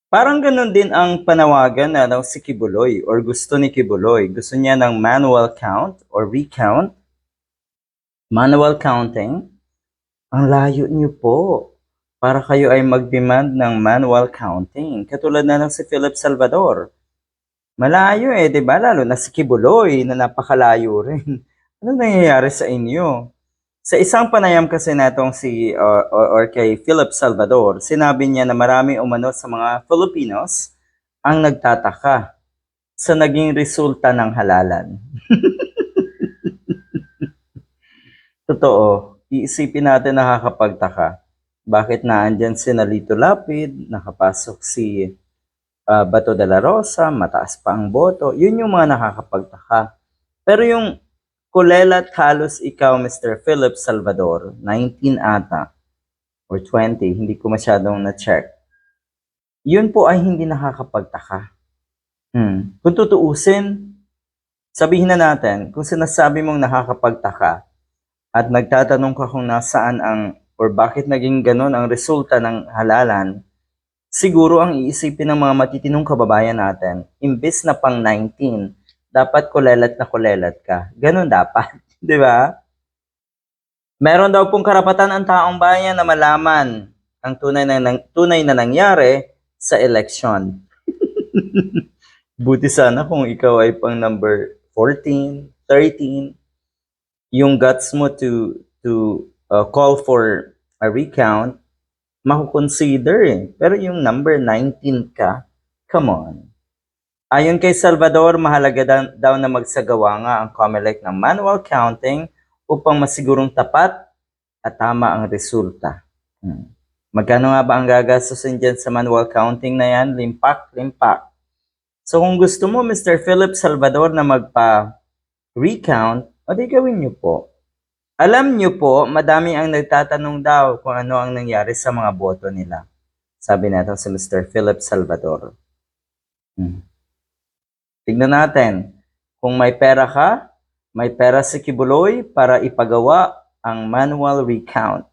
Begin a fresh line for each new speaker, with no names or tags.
Parang gano'n din ang panawagan na si Kibuloy or gusto ni Kibuloy. Gusto niya ng manual count or recount, manual counting. Ang layo niyo po. Para kayo ay mag-demand ng manual counting. Katulad na ng si Philip Salvador. Malayo eh, di ba? Lalo na si Kibuloy na napakalayo rin. Ano nangyayari sa inyo? Sa isang panayam kasi natong si or kay Philip Salvador, sinabi niya na marami umano sa mga Filipinos ang nagtataka sa naging resulta ng halalan. Totoo, iisipin natin nakakapagtaka. Bakit naandyan si Nalito Lapid, nakapasok si Bato de la Rosa, mataas pa ang boto, yun yung mga nakakapagtaka. Pero yung kulelat halos ikaw, Mr. Philip Salvador, 19 ata, or 20, hindi ko masyadong na-check. Yun po ay hindi nakakapagtaka. Kung tutuusin, sabihin na natin, kung sinasabi mong nakakapagtaka at nagtatanong ka kung nasaan ang or bakit naging ganon ang resulta ng halalan, siguro ang iisipin ng mga matitinong kababayan natin, imbes na pang 19, dapat kulelat na kulelat ka. Ganon dapat, di ba? Meron daw pong karapatan ang taong bayan na malaman ang tunay na nangyari sa eleksyon. Buti sana kung ikaw ay pang number 14, 13, yung guts mo to call for a recount, makukonsider eh. Pero yung number 19 ka, come on. Ayon kay Salvador, mahalaga daw na magsagawa nga ang COMELEC ng manual counting upang masigurong tapat at tama ang resulta. Magkano nga ba ang gagastusin dyan sa manual counting na yan? Limpak. So kung gusto mo, Mr. Philip Salvador, na magpa-recount, o di gawin niyo po. Alam niyo po, madami ang nagtatanong daw kung ano ang nangyari sa mga boto nila. Sabi natin si Mr. Philip Salvador. Tignan natin, kung may pera ka, may pera si Kibuloy para ipagawa ang manual recount.